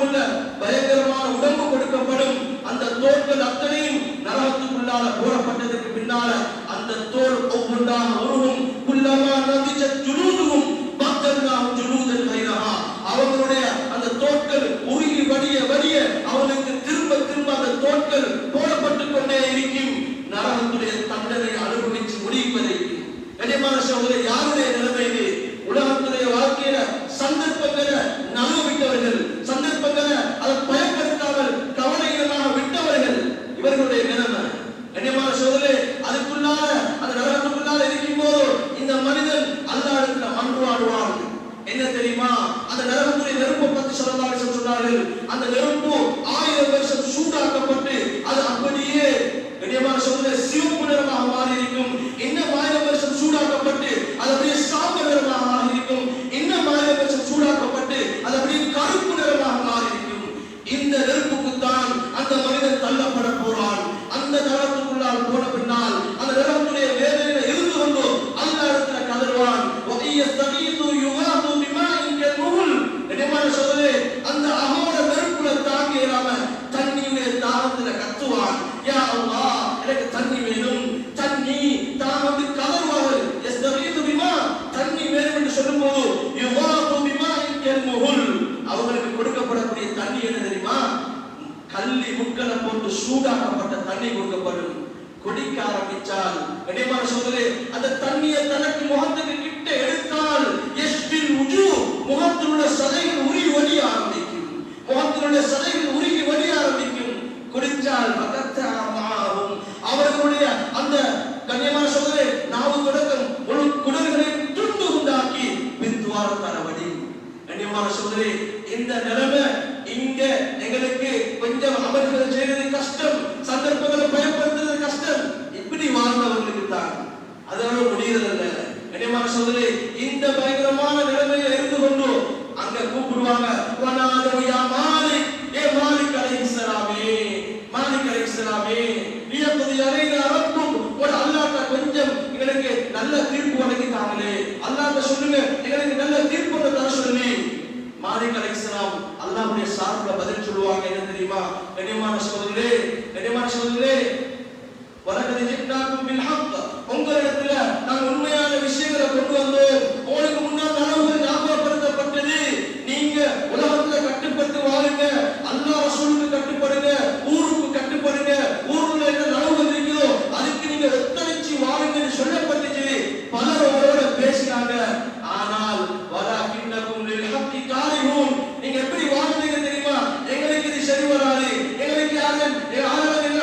மாமிசமுள்ள பயங்கரமான உடம்பு கொடுக்கப்படும். அந்த தோள்கள் அத்தனையும் நரகத்துக்குள்ளால போடப்பட்டதற்கு பின்னால அந்த தோல் ஒவ்வொன்றாக உருவும். குல்லமா நதிஜத் ஜுலூதுஹும் பத்தல்னாஹும் ஜுலூதன் கைரஹா. அவங்களுடைய அந்த தோட்கள் உருகி வடிய வடிய அவனுக்கு திரும்ப திரும்ப அந்த தோட்கள் போடப்பட்டு கொண்டே இருக்கும். நரகத்துடைய தண்டனை அனுபவிச்சு முடிப்பதற்கு கண்ணியமான சகோதரர்களே, யாருடைய நிலைமை இது? உலகத்துடைய வாழ்க்கையில சந்தர்ப்பங்களை நழுவிட்டவர்கள், சந்தர்ப்பங்களை அதை பயன்படுத்தாமல் கவலையிடமாக விட்டவர்கள், இவர்களுடைய நிலைமை. கண்ணியமான சகோதரர்களே, அதுக்குள்ளால அந்த நரகத்துக்குள்ளால இருக்கும் போது இந்த மனிதன் அல்லாஹ்விடத்துல மன்றாடுவான். என்ன தெரியுமா? அந்த நரகத்துடைய நெருப்பை பற்றி ஸல்லல்லாஹு அலைஹி வஸல்லம் சொன்னார்கள். அந்த நெருப்பு 1000 வருஷம் சூடாக்கப்பட்டு அது அப்படியே கண்ணியமான சகோதரர்களே சிவப்பு நிறமாக மாறி இருக்கும். இன்னும் 1000 வருஷம் சூடாக்கப்பட்டு அது அப்படியே சாம்பல் நிறமாக மாறி இருக்கும். இன்னும் 1000 வருஷம் சூடாக்கப்பட்டு அது அப்படியே கருப்பு நிறமாக மாறி இருக்கும். இந்த நெருப்புக்குத்தான் அந்த மனிதன் தள்ளப்பட போறான். அந்த நரகத்துக்குள்ளால் போன பின்னால் அந்த நரகத்துடைய வேதனையில இருந்து கொண்டு அல்லாஹ்விடத்துல கதறுவான். வஇயஸ்தகீது யுகாது பிமாஇன் கல்முஹுல். கண்ணியமான சகோதரர்களே, அந்த அகோர நெருப்புல தாங்க இயலாம தண்ணியுடைய தாகத்துல கத்துவான். யா அல்லாஹ், எனக்கு தண்ணி வேணும், தண்ணி தான் வந்து கதறுவார்கள். யஸ்தகீது பிமா, தண்ணி வேணும் என்று சொல்லும்போது யுகாது பிமாஇன் கல்முஹுல், அவங்களுக்கு கொடுக்கப்படக்கூடிய தண்ணி என்ன தெரியுமா? கல்லி முட்களை போட்டு சூடாக்கப்பட்ட தண்ணி கொடுக்கப்படும். குடிக்க ஆரம்பிச்சால் கண்ணியமான சகோதரர்களே, அந்த தண்ணியை தனக்கு முகத்துக்கு கிட்ட எடுத்தால் யஸ்பில் உஜூ, முகத்தில் உள்ள சதைகள் உருகி வடிய ஆரம்பிக்கும். முகத்தில் உள்ள சதைகள் உருகி வடிய ஆரம்பிக்கும். குடிச்சால் பகத்தாமாவும், அவர்களுடைய அந்த கண்ணியமான சகோதரர்களே நாவு தொடக்கம் முழு குடல்களை துண்டு உண்டாக்கி பின்துவாரத்தான வடி. கண்ணியமான சகோதரர்களே, இந்த நிலைமை இங்க எங்களுக்கு கொஞ்சம் அமல்கள் செய்யறது கஷ்டம், சந்தர்ப்பங்களை பயன்படுத்துறது கஷ்டம். இப்படி வாழ்ந்தவர்களுக்கு தான் அதோட முடியறதில்லை. கண்ணியமான சகோதரர்களே, இந்த பயங்கரமான நிலைமையில இருந்து கொண்டு அங்க கூப்பிடுவாங்க, வனாதயா மாலிக், ஏ மாலிக் அலைஹிஸ்ஸலாமே, மாலிக் அலைஹிஸ்ஸலாமே, லியக்தி அலைனா ரப்புக், ஒரு அல்லாஹ்ட்ட கொஞ்சம் எங்களுக்கு நல்ல தீர்ப்பு வழங்கிட்டாங்களே, அல்லாஹ்ட்ட சொல்லுங்க எங்களுக்கு நல்ல தீர்ப்பு தர சொல்லி. மாலிக் அலைஹிஸ்ஸலாம் அல்லாஹ்வுடைய சார்பில் பதில் சொல்லுவாங்க. என்ன தெரியுமா? கண்ணியமான சகோதரர்களே, கண்ணியமான சகோதரர்களே, வலகத் ஜிக்னாக்கும் பில் ஹக், உங்களிடத்துல நான் உண்மையான விஷயங்களை கொண்டு வந்தோம். உங்களுக்கு முன்னால் நனவுகள் ஞாபகப்படுத்தப்பட்டது. நீங்க உலகத்துல கட்டுப்பட்டு வாழுங்க, அல்லாஹ் ரசூலுக்கு கட்டுப்படுங்க, ஊருக்கு கட்டுப்படுங்க, ஊர்ல என்ன நனவுகள் இருக்குதோ அதுக்கு நீங்க ஒத்துழைச்சு வாழுங்கன்னு சொல்லப்பட்டுச்சு. பலர் அவரோட பேசினாங்க. ஆனால் வலாகின்னகும் லில் ஹக்கி காரிஹூன், நீங்க எப்படி வாழ்ந்தீங்க தெரியுமா? எங்களுக்கு இது சரி வராது, எங்களுக்கு யாரும்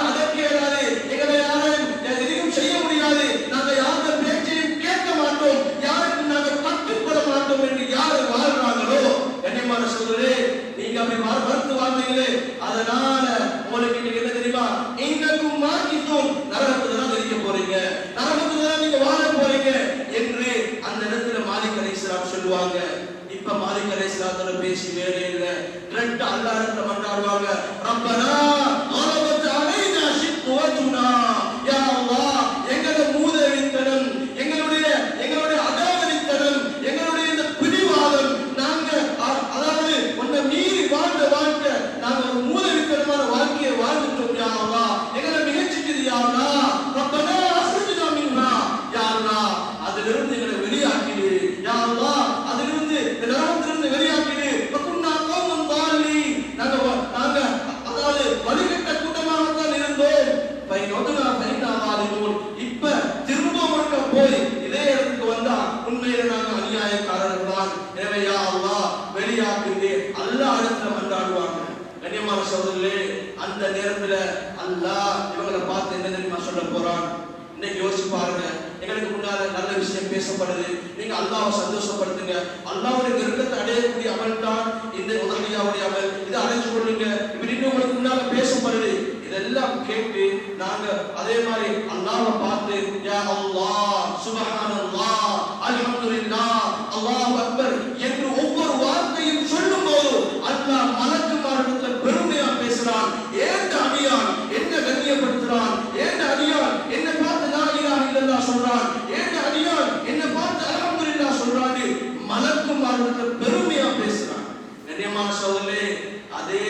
அதற்கு ஏறாது, எங்களை யாரும் எதுவும் செய்ய முடியாது, நாங்க யாருடைய பேச்சையும் கேட்க மாட்டோம், யாருக்கு நாங்க கட்டுப்பட மாட்டோம் என்று யார் வாழ்றாங்களோ, கண்ணியமான சகோதரரே, நீங்க அப்படி மறுத்து வாழ்ந்தீங்களே, அதனால உங்களுக்கு என்ன தெரியுமா? இன்னக்கும் மாக்கித்தும், நரகத்துல தான் இருக்க போறீங்க, நரகத்துல தான் நீங்க வாழ போறீங்க என்று அந்த இடத்துல மாலிக் அலைஹிஸ்ஸலாம் சொல்லுவாங்க. இப்ப மாலிக் அலைஹிஸ்ஸலாத்தோட பேசி வேறே இல்ல, ரெண்டு அல்லாஹ்விடத்துல மன்றாடுவாங்க. ரப்பனா கலபத் அலைனா ஷிக்வத்துனா, யா அல்லாஹ், எங்களுடைய மூதேவித்தனம், எங்களுடைய அடாவடித்தனம், எங்களுடைய இந்த பிடிவாதம், நாங்க அதாவது உன்னை மீறி வாழ்ந்த வாழ்க்கை, நாங்க ஒரு மூதேவித்தனமான வாழ்க்கையை வாழ்ந்துட்டோம். யா அல்லாஹ், எங்களை மிகச்சிக்குது. யா அல்லாஹ், ரப்பனா அஸ்ரிஜ்னா மின்ஹா, யா அல்லாஹ், அதிலிருந்து எங்களை வெளியாக்கிடு. யா அல்லாஹ், அதிலிருந்து நரகத்திலிருந்து வெளியாக்கிடு. வகுன்னா கௌமன் தாலின், நாங்க அதாவது வழிகட்ட கூட்டமாகத்தான் இருந்தோம். பைனோதுனா பைனா வாலிமூன், இப்ப திரும்ப போய் இதே இடத்துக்கு வந்தா உண்மையில நாங்க அநியாயக்காரர்கள் தான். எனவே யா அல்லாஹ் வெளியாக்கிடு, அல்லாஹ் இடத்துல மன்றாடுவாங்க. கண்ணியமான சகோதரர்களே, அந்த நேரத்துல அல்லாஹ் இவங்களை பார்த்து என்ன தெரியுமா சொல்ல போறான்? இன்னைக்கு யோசிச்சு பாருங்க, எங்களுக்கு முன்னால நல்ல விஷயம் பேசப்படுது, நீங்க அல்லாஹ்வை சந்தோஷப்படுத்துங்க, அல்லாஹ்வுடைய நெருக்கத்தை அடையக்கூடிய அமல் தான் இந்த உதவியாவுடைய அமல், இதை அடைஞ்சு கொள்ளுங்க, இப்படி உங்களுக்கு முன்னால பேசப்படுது. இதெல்லாம் கேட்டு நாங்க அதே மாதிரி அல்லாஹ்வை பார்த்து யா அல்லாஹ், சுப்ஹானல்லாஹ், அல்ஹம்துலில்லாஹ், அல்லாஹு அக்பர் என்று ஒவ்வொரு வார்த்தையும் சொல்லும் போது அல்லாஹ் மலக்குமாரிடத்துல பெருமையா பேசுறான். ஏன் அடியான் என்ன கண்ணியப்படுத்துறான், ஏன் அடியான் என்ன பார்த்து லா இலாஹ இல்லல்லாஹ் சொல்றான், ஏன் அடியான் என்ன பார்த்து அல்ஹம்துலில்லாஹ் சொல்றான், மலக்குமாரிடத்துல பெருமையா பேசுறான். கண்ணியமான சகோதரர்களே, அதே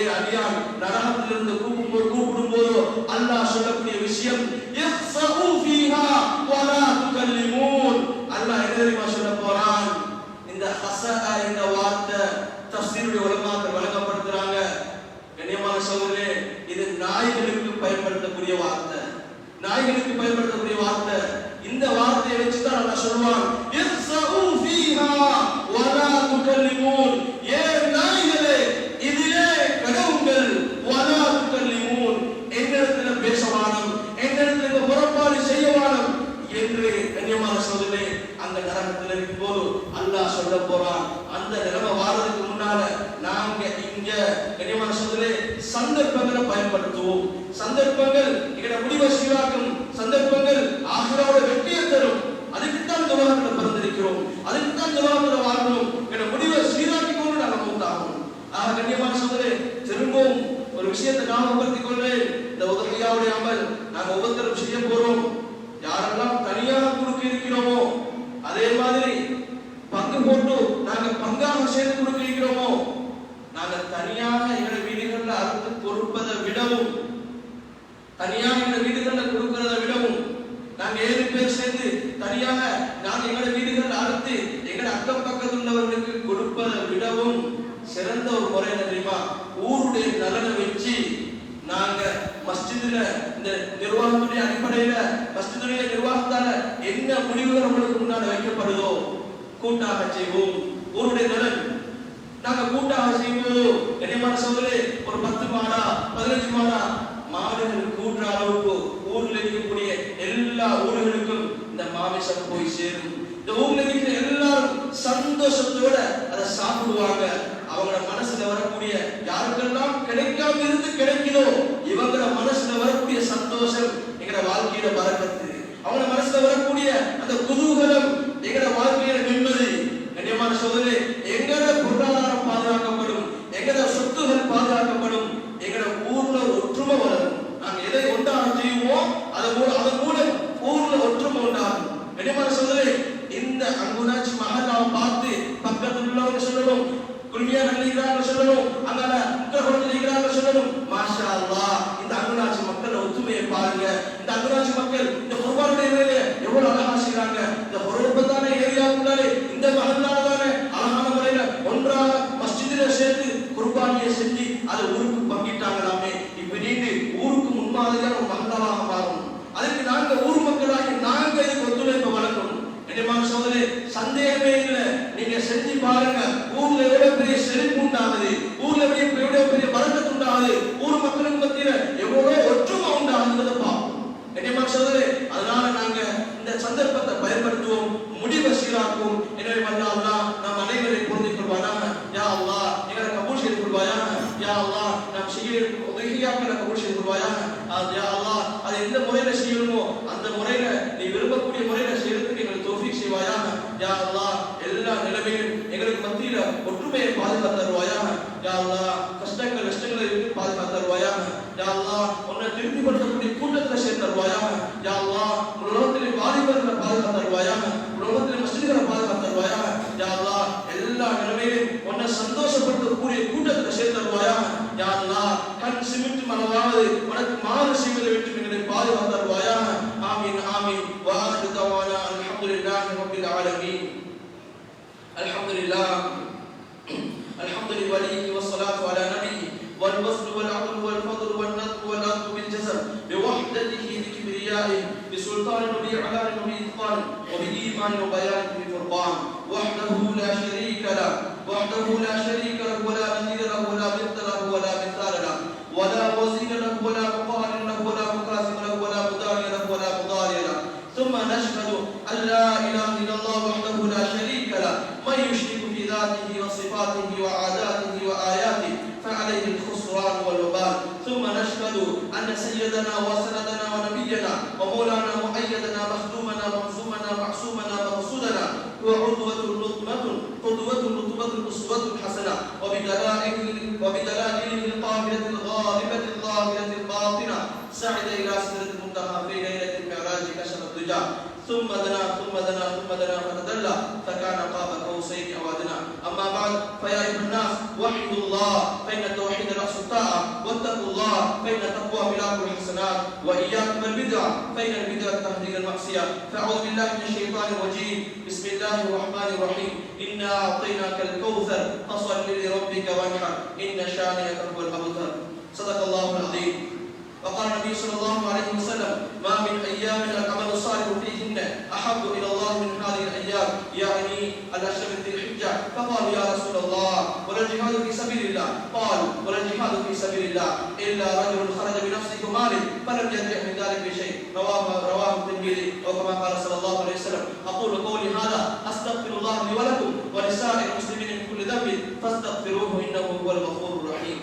கண்ணியமான சகோதரர்களே, சந்தர்ப்பங்களை பயன்படுத்துவோம். சந்தர்ப்பங்கள் எங்கட முடிவை சீராக்கும். சந்தர்ப்பங்கள் ஆகிராவோட வெற்றியை தரும். அதுக்குத்தான் இந்த உலகத்துல பிறந்திருக்கிறோம். அதுக்குத்தான் இந்த உலகத்துல வாழ்றோம். எங்கட முடிவை சீராக்கி கொண்டு நாங்கள் மூத்தாகும். கண்ணியமான சகோதரர்களே, திரும்பவும் ஒரு விஷயத்தை ஞாபகப்படுத்திக் கொள்வேன். இந்த உதவியாவுடைய அமல் நாங்கள் ஒவ்வொருத்தரும் செய்ய போறோம். யாரெல்லாம் தனியாக கொடுக்க இருக்கிறோமோ, அதே மாதிரி பங்கு போட்டு நாங்கள் பங்காக சேர்ந்து கொடுக்க இருக்கிறோமோ, நாங்கள் தனியாக எங்களுடைய வீடுகளில் அறுத்து பொறுப்பதை விடவும், தனியாக எங்களுடைய வீடுகளில் கொடுக்கிறத விடவும், நாங்கள் 7 பேர் சேர்ந்து தனியாக நாங்கள் எங்களுடைய வீடுகளில் அறுத்து எங்களுடைய அக்கம் பக்கத்தில் உள்ளவர்களுக்கு கொடுப்பதை விடவும் சிறந்த ஒரு முறை என்ன தெரியுமா? ஊருடைய நலனை வச்சு நாங்க மஸ்ஜிதுல இந்த நிர்வாகத்துடைய அடிப்படையில மஸ்ஜிதுடைய நிர்வாகத்தால என்ன முடிவுகள் உங்களுக்கு முன்னாடி வைக்கப்படுதோ கூட்டாக செய்வோம். ஊருடைய நலன் நாங்க கூட்டாக செய்வோம். கண்ணியமான சகோதரர்களே, ஒரு 10 மாடா 15 மாடா மாடுகள் கூட்டுற அளவுக்கு ஊர்ல இருக்கக்கூடிய எல்லா ஊர்களுக்கும் இந்த மாமிசம் போய் சேரும். இந்த ஊர்ல இருக்கிற எல்லாரும் சந்தோஷத்தோட அதை சாப்பிடுவாங்க. அவங்களோட மனசுல வரக்கூடிய யாருக்கெல்லாம் கிடைக்காம இருந்து கிடைக்குதோ இவங்களோட மனசுல வரக்கூடிய சந்தோஷம் எங்கட வாழ்க்கையில பரக்கத்து. அவங்களோட மனசுல வரக்கூடிய அந்த குதூகலம் எங்கட வாழ்க்கையில நிம்மதி. கண்ணியமான சகோதரர்களே, எங்கட பொருளாதாரம் பாதுகாக்கப்படும், எங்கட சொத்துகள் பாதுகாக்கப்படும், எங்கட ஊர்ல ஒற்றுமை வரும். நாங்க எதை ஒன்றாக செய்வோமோ அதன் மூலம் ஊர்ல ஒற்றுமை உண்டாகும். கண்ணியமான சகோதரர்களே, இந்த அங்குனாச்சி மஹல்லாவை பார்த்து பக்கத்தில் உள்ளவங்க சொல்லணும், குல்மியா நல்லிக்கிறாங்க சொல்லணும், அங்கால உக்கரகுளத்தில் இருக்கிறாங்க சொல்லணும், மாஷா அல்லாஹ் இந்த அங்குனாச்சி மக்கள் ஒத்துமையை பாருங்க. இந்த அங்குனாச்சி மக்கள் இந்த குர்பானுடைய வேலையை எவ்வளவு அழகா செய்யறாங்க. இந்த ஹுரூபத்தான ஏரியாவுக்குள்ளாலே இந்த மஹல்லால அழகான முறையில ஒன்றாக மஸ்ஜிதில சேர்த்து குர்பானியை செஞ்சு அதை ஊருக்கு பங்கிட்டாங்களாமே. இப்படின்னு ஊருக்கு முன்மாதிரியான ஒரு மஹல்லாவாக மாறும். அதுக்கு நாங்க ஊர் மக்களாகி நாங்க இதுக்கு ஒத்துழைப்பு வழங்கணும். கண்ணியமான சகோதரர்களே, சந்தேகமே இல்லை, நீங்க செஞ்சு பாருங்க. ஊர்ல எவ்வளவு பெரிய செழிப்பு உண்டாகுது, ஊர்ல எவ்வளவு பெரிய பரக்கத்து உண்டாகுது, ஊர் மக்களுக்கு மத்தியில எவ்வளவு ஒற்றுமை உண்டாகுதுன்றதை பார்ப்போம். கண்ணியமான சகோதரர்களே, அதனால நாங்க இந்த சந்தர்ப்பத்தை பயன்படுத்துவோம், முடிவை சீராக்குவோம். எனவே அல்லாஹ் நம் அனைவரை பொருந்திக் கொள்வானாக. யா அல்லாஹ் எங்களை கபூல் செய்து கொள்வாயாக. யா அல்லாஹ் நாம் செய்ய உதவியாக்களை கபூல் செய்து கொள்வாயாக. யா அல்லாஹ் அதை எந்த முறையில செய்யணுமோ அந்த முறையில நீ விரும்பக்கூடிய முறையில செய்யறதுக்கு எங்களுக்கு தௌஃபீக் செய்வாயாக. யா அல்லாஹ் எல்லா நிலைமையிலும் எங்களுக்கு மத்தியில ஒற்றுமையை பாதுகாத்து தருவாயாக. யா அல்லாஹ் கஷ்டங்களை விட்டு பாதுகாத்து தருவாயாக. யா அல்லாஹ் உன்னை திருப்திப்படுத்தக்கூடிய கூட்டத்தில் சேர்த்து தருவாயாக. யா அல்லாஹ் உலகத்திலே வாலிபர்களை பாதுகாத்து தருவாயாக. உலகத்திலே மஸ்ஜிதுகளை பாதுகாத்து தருவாயாக. யா அல்லாஹ் எல்லா நிலைமையிலும் உன்னை சந்தோஷப்படுத்தக்கூடிய கூட்டத்தில் சேர்த்து தருவாயாக. யா அல்லாஹ் கண் சிமிட்டு மனவாவது உனக்கு மாறு செய்வதை விட்டு எங்களை பாதுகாத்து தருவாயாக. ஆமீன் ஆமீன். وآخر دعوانا الحمد لله رب العالمين. الحمد لله الحمد لله والصلاة على نبيه والوصل والعدل والفضل والنذر والأرض بالجزر بوحدته بكبريائه بسلطان وبإعلان وبإتقان وبإيمان وبيان بفرقان وحده لا شريك له وحده لا شريك له ولا نظير له ولا مثل له ولا مثال له ولا وزير له ولا مقارن له ولا مكاسب له ولا مداري له ولا مضاري له. ثم نشهد أن لا إله إلا الله وحده لا شريك له. من يشرك في ذاته وصفاته وعاداته وآياته فعليه الخسران والوبال. ثم نشهد أن سيدنا وسندنا ونبينا ومولانا مؤيدنا مخدومنا منصومنا معصومنا مقصودنا وعضوة لطمة قدوة لطمة أسوة حسنة وبدلائله القابلة الغالبة الظاهرة الباطنة سعد إلى سدرة المنتهى في ليلة المعراج كشف الدجى ثم دنا فتدلى فكان قاب قوسين أو أدنى. أما بعد فيا أيها الناس وحدوا الله فإن التوحيد رأس الطاعة واتقوا الله فإن التقوى ملاك الحسنات وإياكم البدع فإن البدع تهدي إلى المعصية. فأعوذ بالله من الشيطان الرجيم. بسم الله الرحمن الرحيم. إنا أعطيناك الكوثر فصل لربك وانحر إن شانئك هو الأبتر. صدق الله العظيم. وقال النبي صلى الله عليه وسلم ما من أيام العمل الصالح فيهن أحب إلى الله من هذه الأيام يعني الأشهر ذي الحجة. فقالوا يا رسول الله ولا الجهاد في سبيل الله؟ قال ولا الجهاد في سبيل الله إلا رجل خرج بنفسه وماله فلم يرجع من ذلك بشيء. رواه الترمذي وكما قال صلى الله عليه وسلم. أقول قولي هذا أستغفر الله لي ولكم ولسائر المسلمين من كل ذنب فاستغفروه إنه هو الغفور الرحيم.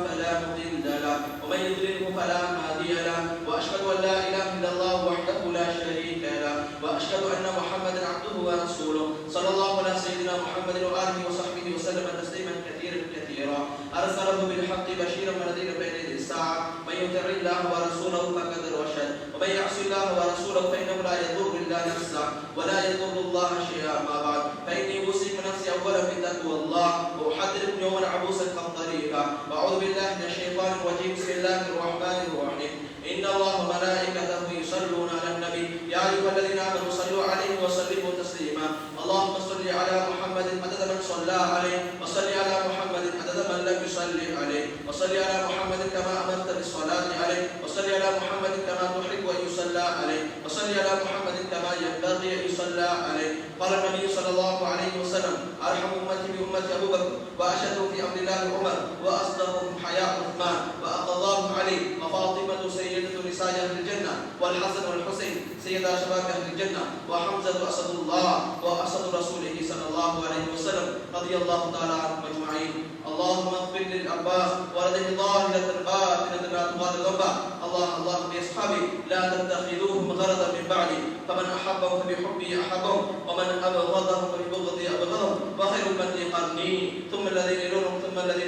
فلا مضل له ومن يضلله فلا هادي له وأشهد أن لا إله إلا الله وحده لا شريك له وأشهد أن محمدا عبده ورسوله صلى الله على سيدنا محمد وآله وصحبه وسلم تسليما كثيرا أرسله بالحق بشيرا ونذيرا بين يدي الساعة من يطع الله ورسوله فقد رشد ومن يعص الله ورسوله فإنه لا يضر إلا نفسه ولا يضر الله شيئا ما بعد فإني أوصيكم نفسي أولا بتقوى الله وأحذركم يوما عبوسا قمطريرا وأعوذ بالله من الشيطان الرجيم بسم الله الرحمن الرحيم إن الله وملائكته يصلون على النبي يا أيها الذين آمنوا صلوا عليه وسلموا تسليما اللهم صل على محمد عدد من صلى عليه وصل على محمد عدد من لم يصلي عليه وصل على محمد كما أمرت بالصلاة عليه وصل على محمد كما تحب أن يصلى عليه وصل على محمد كما ينبغي أن يصلى عليه قال النبي صلى الله عليه وسلم أرحم أمتي بأمة أبو بكر وأشهدهم في أمر الله عمر وأصدقهم حياء عثمان وأقضاهم علي وفاطمة سيدة نساء أهل الجنة والحسن والحسين سيدا شباب أهل الجنة وحمزة أسد الله وأسد رسوله صلى الله عليه وسلم رضي الله تعالى عنهم أجمعين اللهم اغفر للعباس ولده ظاهرة باطنة لا تغادر ذنبا الله بأصحابي لا تتخذوهم غرضا من بعدي فمن أحبهم فبحبي أحبهم ومن أبغضهم فببغضي أبغضهم وخير أمتي قرني ثم الذين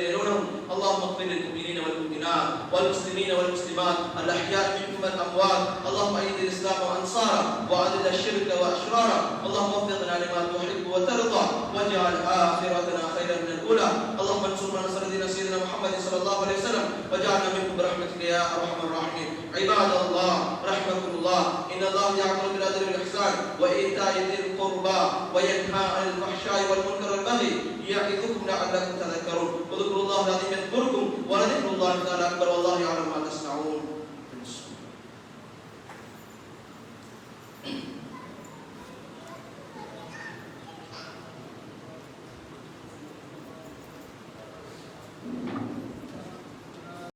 يلونهم اللهم اغفر للمؤمنين والمؤمنات والمسلمين والمسلمات الأحياء منهم والأموات اللهم أيد الإسلام وأنصاره وأذل الشرك وأشراره اللهم وفقنا لما تحب وترضى واجعل آخرتنا خيرا من الأولى اللهم انصرنا نصر دين سيدنا محمد صلى الله عليه وسلم واجعلنا منكم برحمتك يا أرحم الراحمين عباد الله رحمكم الله إن الله يأمر بالعدل والإحسان وإيتاء ذي القربى وينهى عن الفحشاء والمنكر والبغي يعظكم لعلكم تذكرون واذكروا الله العظيم يذكركم ولذكر الله تعالى أكبر والله يعلم ما تصنعون.